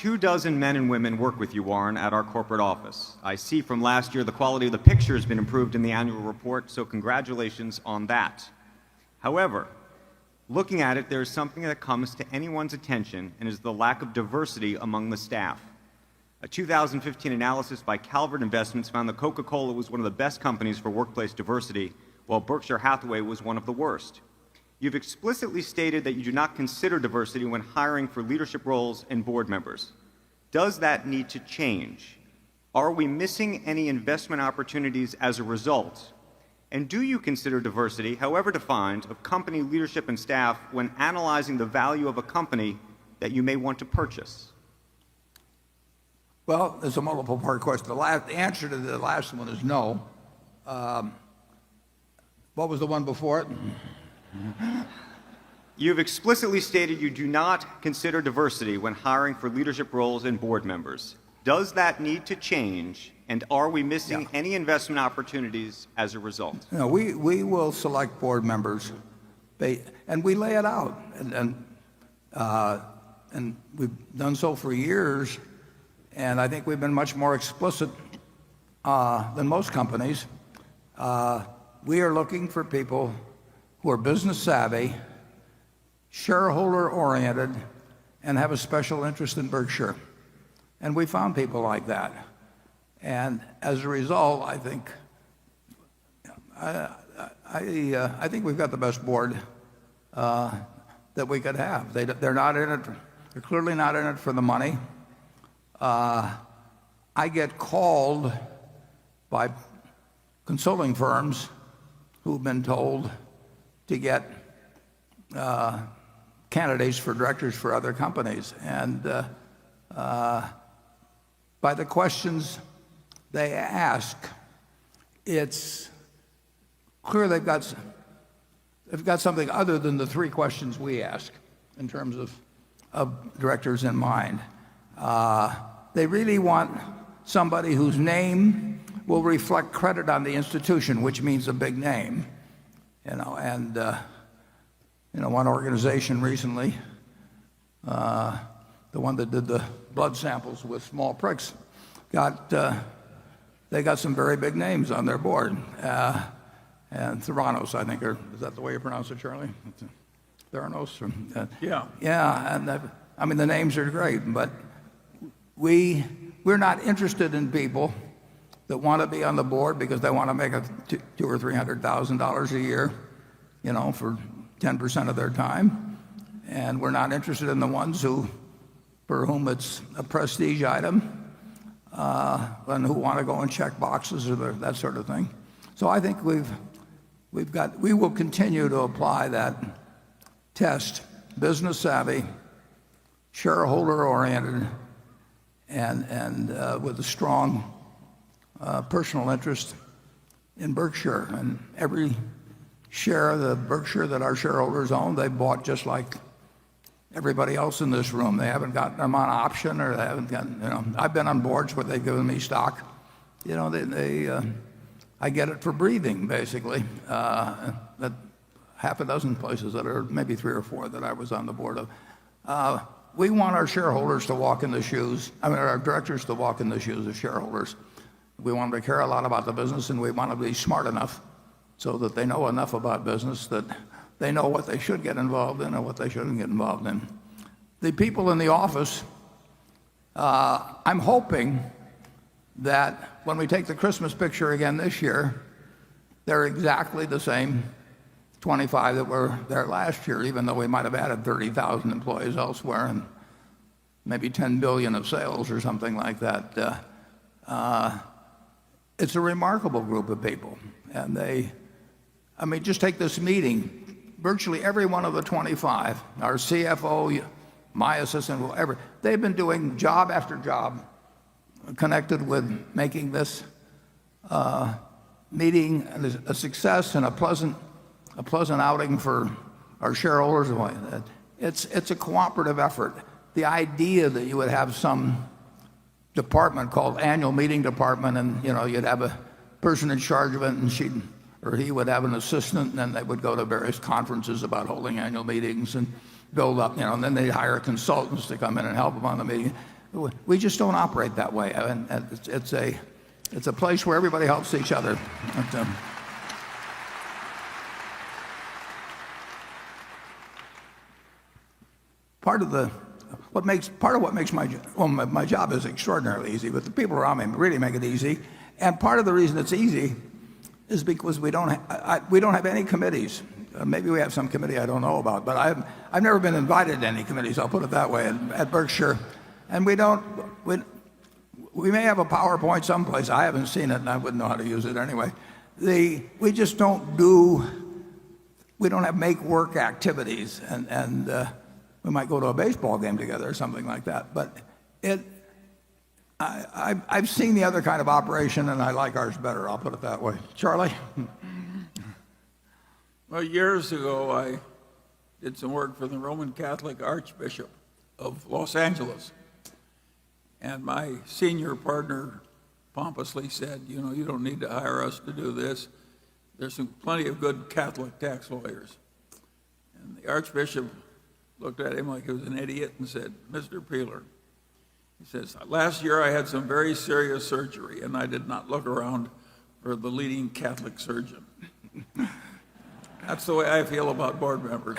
24 men and women work with you, Warren, at our corporate office. I see from last year the quality of the picture has been improved in the annual report, so congratulations on that. However, looking at it, there is something that comes to anyone's attention, and is the lack of diversity among the staff. A 2015 analysis by Calvert Investments found that Coca-Cola was one of the best companies for workplace diversity, while Berkshire Hathaway was one of the worst. You've explicitly stated that you do not consider diversity when hiring for leadership roles and board members. Does that need to change? Are we missing any investment opportunities as a result? And do you consider diversity, however defined, of company leadership and staff when analyzing the value of a company that you may want to purchase? Well, it's a multiple part question. The answer to the last one is no. What was the one before it? You've explicitly stated you do not consider diversity when hiring for leadership roles and board members. Does that need to change, and are we missing any investment opportunities as a result? No, we will select board members, and we lay it out, and we've done so for years, and I think we've been much more explicit than most companies. We are looking for people who are business savvy, shareholder oriented, and have a special interest in Berkshire. And we found people like that. And as a result, I think we've got the best board that we could have. They're not in it. They're clearly not in it for the money. I get called by consulting firms who've been told to get candidates for directors for other companies. And by the questions they ask, it's clear they've got something other than the three questions we ask in terms of directors in mind. They really want somebody whose name will reflect credit on the institution, which means a big name. One organization recently, the one that did the blood samples with small pricks, they got some very big names on their board. And Theranos, I think, is that the way you pronounce it, Charlie? Theranos? Yeah. Yeah, and I mean, the names are great, but we're not interested in people that want to be on the board because they want to make $200,000 or $300,000 a year, for 10% of their time. And we're not interested in the ones for whom it's a prestige item, and who want to go and check boxes or that sort of thing. So I think we will continue to apply that test: business savvy, shareholder oriented, and with a strong personal interest in Berkshire. And every share of the Berkshire that our shareholders own, they bought just like everybody else in this room. They haven't gotten them on option, or they haven't gotten, I've been on boards where they've given me stock. I get it for breathing, basically. At half a dozen places that are maybe 3 or 4 that I was on the board of. We want our shareholders to walk in the shoes, our directors to walk in the shoes of shareholders. We want them to care a lot about the business, and we want them to be smart enough so that they know enough about business that they know what they should get involved in and what they shouldn't get involved in. The people in the office, I'm hoping that when we take the Christmas picture again this year, they're exactly the same 25 that were there last year, even though we might have added 30,000 employees elsewhere and maybe 10 billion of sales or something like that. It's a remarkable group of people. And just take this meeting. Virtually every one of the 25, our CFO, my assistant, whoever, they've been doing job after job connected with making this meeting a success and a pleasant outing for our shareholders. It's a cooperative effort. The idea that you would have some department called annual meeting department, and you'd have a person in charge of it, and he would have an assistant, and then they would go to various conferences about holding annual meetings and build up, and then they'd hire consultants to come in and help them on the meeting. We just don't operate that way. And it's a place where everybody helps each other. Part of what makes my job is extraordinarily easy, but the people around me really make it easy. And part of the reason it's easy is because we don't have any committees. Maybe we have some committee I don't know about, but I've never been invited to any committees. I'll put it that way at Berkshire, and we may have a PowerPoint someplace. I haven't seen it, and I wouldn't know how to use it anyway. We just don't have make work activities, and we might go to a baseball game together or something like that. But I've seen the other kind of operation, and I like ours better. I'll put it that way. Charlie? Well, years ago, I did some work for the Roman Catholic Archbishop of Los Angeles. And my senior partner pompously said, you don't need to hire us to do this. There's plenty of good Catholic tax lawyers. And the Archbishop looked at him like he was an idiot and said, Mr. Peeler, he says, last year I had some very serious surgery and I did not look around for the leading Catholic surgeon. That's the way I feel about board members.